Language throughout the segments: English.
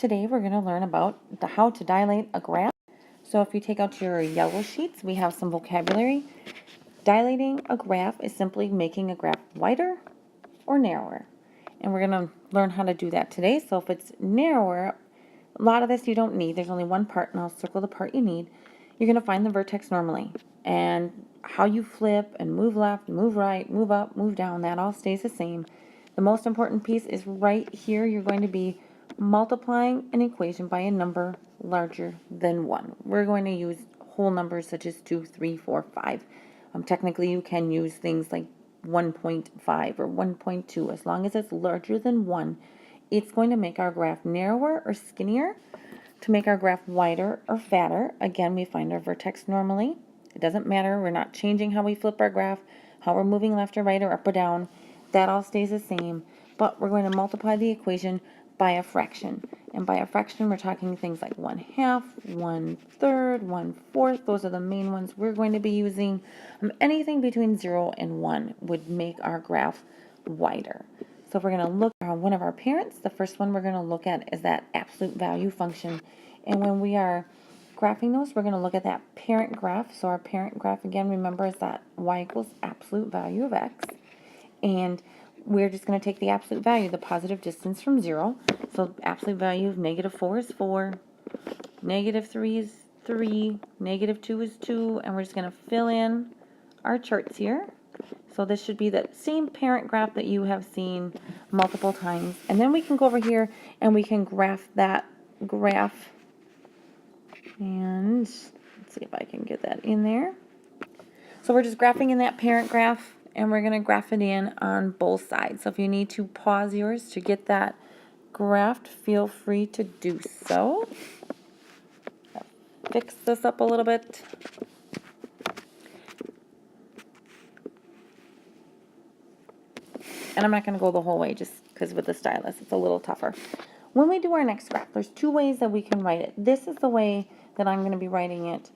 Today we're going to learn about how to dilate a graph. So if you take out your yellow sheets, we have some vocabulary. Dilating a graph is simply making a graph wider or narrower. And we're going to learn how to do that today. So if it's narrower, a lot of this you don't need. There's only one part, and I'll circle the part you need. You're going to find the vertex normally. And how you flip and move left, move right, move up, move down, that all stays the same. The most important piece is right here. You're going to be multiplying an equation by a number larger than 1. We're going to use whole numbers such as 2, 3, 4, 5. Technically, you can use things like 1.5 or 1.2. As long as it's larger than 1, it's going to make our graph narrower or skinnier. To make our graph wider or fatter, again, we find our vertex normally. It doesn't matter. We're not changing how we flip our graph, how we're moving left or right or up or down. That all stays the same. But we're going to multiply the equation by a fraction. And by a fraction, we're talking things like 1/2, 1/3, 1/4. Those are the main ones we're going to be using. Anything between 0 and 1 would make our graph wider. So if we're going to look at one of our parents, the first one we're going to look at is that absolute value function. And when we are graphing those, we're going to look at that parent graph. So our parent graph, again, remember, is that y equals absolute value of x. And we're just going to take the absolute value, the positive distance from 0. So absolute value of -4 is 4, -3 is 3, -2 is 2, and we're just going to fill in our charts here. So this should be the same parent graph that you have seen multiple times. And then we can go over here and we can graph that graph. And let's see if I can get that in there. So we're just graphing in that parent graph, and we're going to graph it in on both sides. So if you need to pause yours to get that graphed, feel free to do so. Fix this up a little bit. And I'm not going to go the whole way just because with the stylus it's a little tougher. When we do our next graph, there's two ways that we can write it. This is the way that I'm going to be writing it,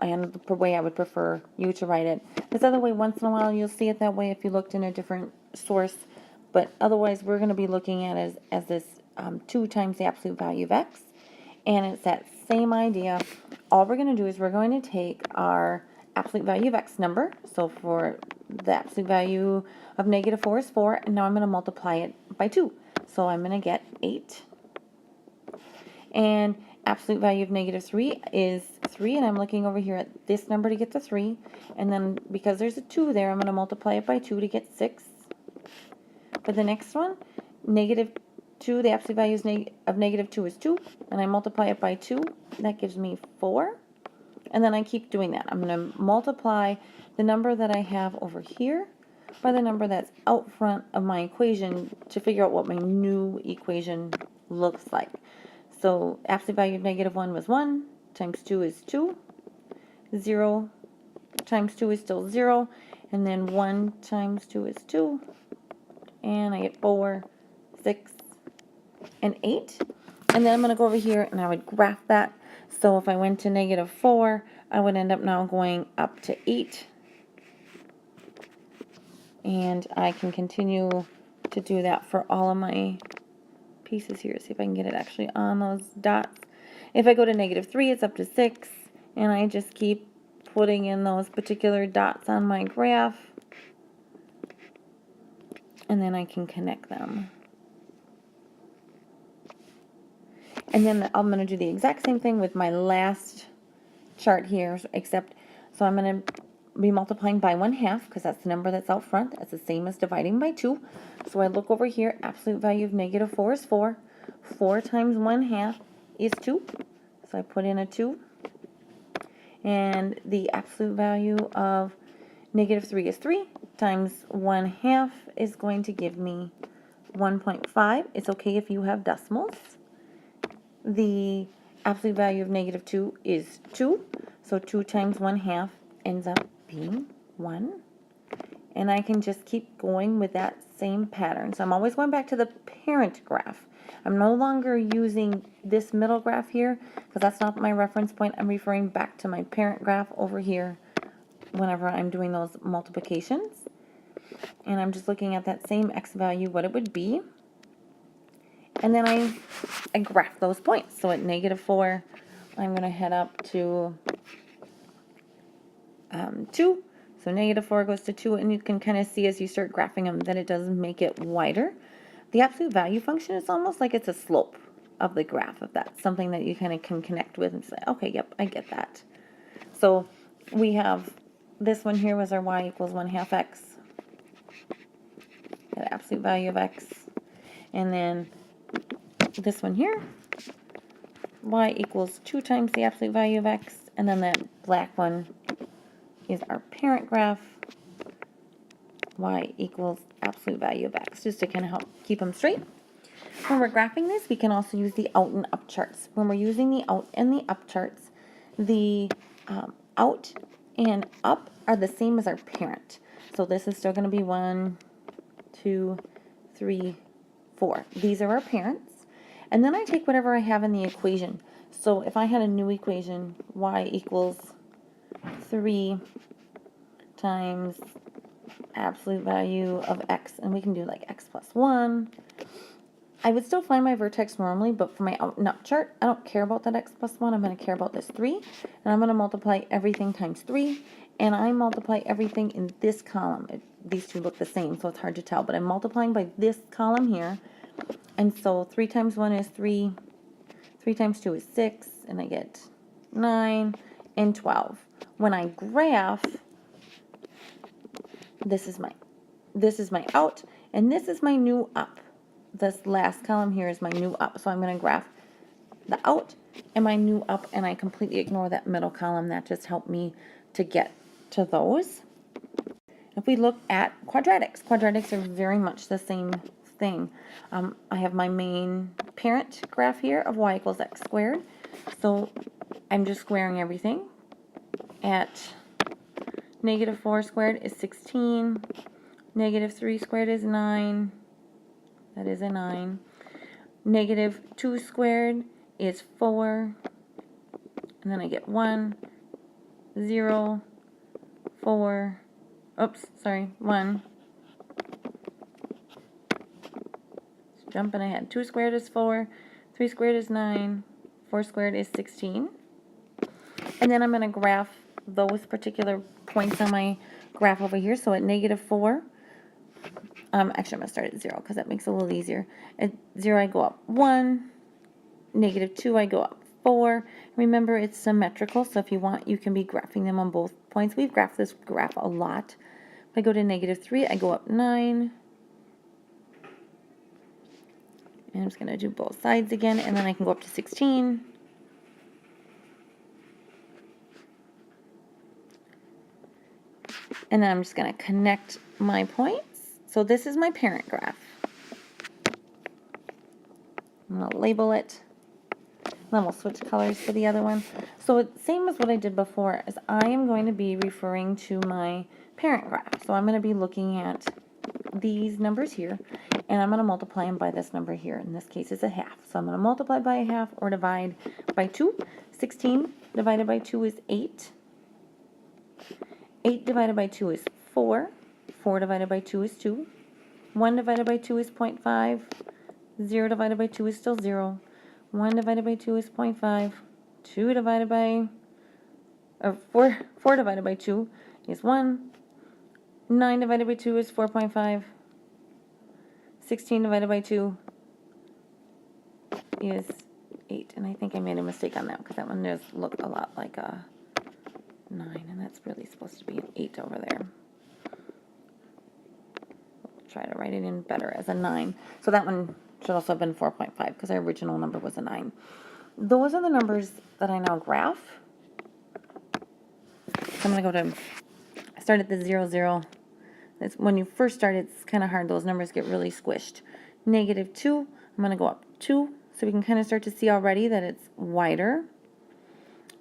and the way I would prefer you to write it. This other way, once in a while, you'll see it that way if you looked in a different source, but otherwise we're going to be looking at it as this 2 times the absolute value of x, and it's that same idea. All we're going to do is we're going to take our absolute value of x number, so for the absolute value of -4 is 4, and now I'm going to multiply it by 2. So I'm going to get 8. And absolute value of -3 is 3, and I'm looking over here at this number to get the 3. And then because there's a 2 there, I'm going to multiply it by 2 to get 6. For the next one, -2, the absolute value of -2 is 2, and I multiply it by 2. That gives me 4. And then I keep doing that. I'm going to multiply the number that I have over here by the number that's out front of my equation to figure out what my new equation looks like. So absolute value of -1 was 1, times 2 is 2, 0 times 2 is still 0, and then 1 times 2 is 2, and I get 4, 6, and 8. And then I'm going to go over here and I would graph that. So if I went to -4, I would end up now going up to 8. And I can continue to do that for all of my pieces here. See if I can get it actually on those dots. If I go to -3, it's up to 6. And I just keep putting in those particular dots on my graph. And then I can connect them. And then I'm going to do the exact same thing with my last chart here, except, so I'm going to be multiplying by 1/2 because that's the number that's out front. That's the same as dividing by 2. So I look over here, absolute value of -4 is 4. 4 times 1/2 is 2. So I put in a 2. And the absolute value of -3 is 3 times 1/2 is going to give me 1.5. It's okay if you have decimals. The absolute value of -2 is 2. So 2 times 1/2 ends up being 1. And I can just keep going with that same pattern. So I'm always going back to the parent graph. I'm no longer using this middle graph here because that's not my reference point. I'm referring back to my parent graph over here whenever I'm doing those multiplications. And I'm just looking at that same x value, what it would be. And then I graph those points. So at -4, I'm going to head up to 2. So -4 goes to 2, and you can kind of see as you start graphing them that it does make it wider. The absolute value function is almost like it's a slope of the graph, if that's something that you kind of can connect with and say, okay, yep, I get that. So we have this one here was our y equals 1/2 x, the absolute value of x. And then this one here, y equals 2 times the absolute value of x. And then that black one is our parent graph, y equals absolute value of x, just to kind of help keep them straight. When we're graphing this, we can also use the out and up charts. When we're using the out and the up charts, the out and up are the same as our parent. So this is still going to be 1, 2, 3, 4. These are our parents. And then I take whatever I have in the equation. So if I had a new equation, y equals 3 times absolute value of x, and we can do like x plus 1. I would still find my vertex normally, but for my out and up chart, I don't care about that x plus 1. I'm going to care about this 3, and I'm going to multiply everything times 3, and I multiply everything in this column. These two look the same, so it's hard to tell, but I'm multiplying by this column here, and so 3 times 1 is 3, 3 times 2 is 6, and I get 9 and 12. When I graph, this is my out, and this is my new up. This last column here is my new up. So I'm going to graph the out and my new up, and I completely ignore that middle column. That just helped me to get to those. If we look at quadratics, quadratics are very much the same thing. I have my main parent graph here of y equals x squared. So I'm just squaring everything. At -4 squared is 16. -3 squared is 9. That is a 9. -2 squared is 4. And then I get 1, 0, 4. Oops, sorry, 1. Just jumping ahead. 2 squared is 4. 3 squared is 9. 4 squared is 16. And then I'm going to graph those particular points on my graph over here. So at -4, actually, I'm going to start at 0 because that makes it a little easier. At 0, I go up 1. -2, I go up 4. Remember, it's symmetrical, so if you want, you can be graphing them on both points. We've graphed this graph a lot. If I go to -3, I go up 9. And I'm just going to do both sides again, and then I can go up to 16. And then I'm just going to connect my points. So this is my parent graph. I'm going to label it. Then we'll switch colors for the other one. So it's same as what I did before, is I am going to be referring to my parent graph. So I'm going to be looking at these numbers here, and I'm going to multiply them by this number here. In this case, it's a half. So I'm going to multiply by a half or divide by 2. 16 divided by 2 is 8. 8 divided by 2 is 4. 4 divided by 2 is 2. 1 divided by 2 is 0.5. 0 divided by 2 is still 0. 1 divided by 2 is 0.5. 2 divided by, or 4 divided by 2 is 1. 9 divided by 2 is 4.5. 16 divided by 2 is 8. And I think I made a mistake on that because that one does look a lot like a 9. And that's really supposed to be an 8 over there. We'll try to write it in better as a 9. So that one should also have been 4.5 because our original number was a 9. Those are the numbers that I now graph. So I'm going to go to, I start at the 0, 0. That's when you first start, it's kind of hard. Those numbers get really squished. -2, I'm going to go up 2. So we can kind of start to see already that it's wider.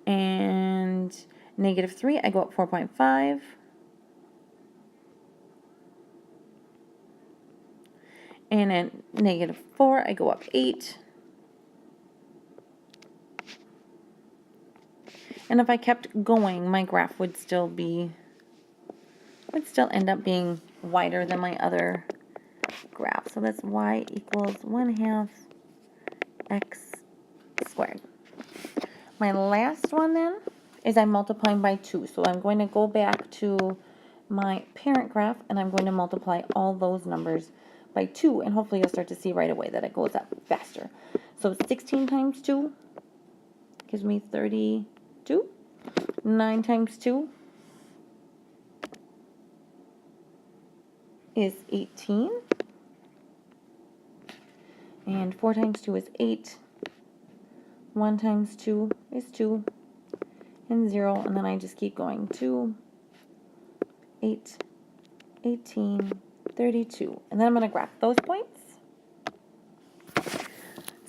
And -3, I go up 4.5. And at -4, I go up 8. And if I kept going, my graph would still end up being wider than my other graph. So that's y equals 1/2 x squared. My last one then is I'm multiplying by 2. So I'm going to go back to my parent graph and I'm going to multiply all those numbers by 2, and hopefully you'll start to see right away that it goes up faster. So 16 times 2 gives me 32. 9 times 2 is 18. And 4 times 2 is 8. 1 times 2 is 2. And 0. And then I just keep going. 2, 8, 18, 32. And then I'm going to graph those points.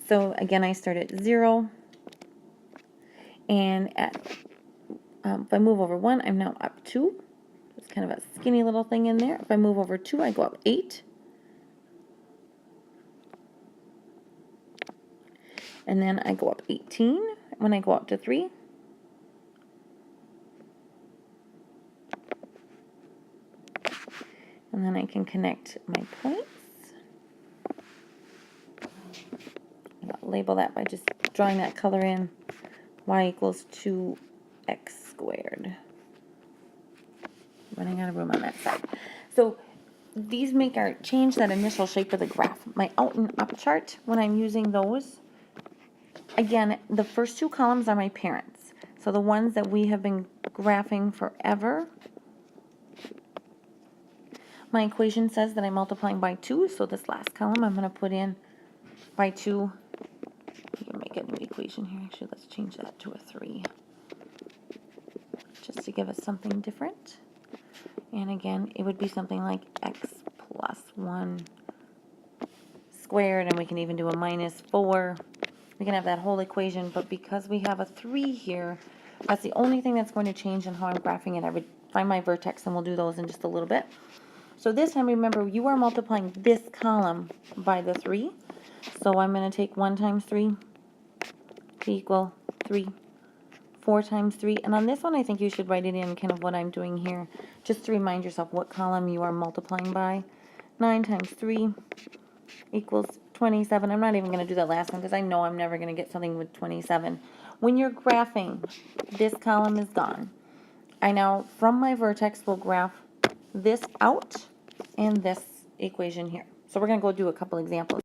So again, I start at 0. And if I move over 1, I'm now up 2. It's kind of a skinny little thing in there. If I move over 2, I go up 8. And then I go up 18 when I go up to 3. And then I can connect my points. I'll label that by just drawing that color in. Y equals 2x squared. Running out of room on that side. So these change that initial shape of the graph. My out and up chart, when I'm using those, again, the first 2 columns are my parents. So the ones that we have been graphing forever. My equation says that I'm multiplying by 2, so this last column I'm going to put in by 2. We can make a new equation here. Actually, let's change that to a 3. Just to give us something different. And again, it would be something like x plus 1 squared, and we can even do a minus 4. We can have that whole equation, but because we have a 3 here, that's the only thing that's going to change in how I'm graphing it. I would find my vertex, and we'll do those in just a little bit. So this time, remember, you are multiplying this column by the 3. So I'm going to take 1 times 3 to equal 3. 4 times 3. And on this one, I think you should write it in kind of what I'm doing here, just to remind yourself what column you are multiplying by. 9 times 3 equals 27. I'm not even going to do that last one because I know I'm never going to get something with 27. When you're graphing, this column is gone. I now, from my vertex, will graph this out and this equation here. So we're going to go do a couple examples.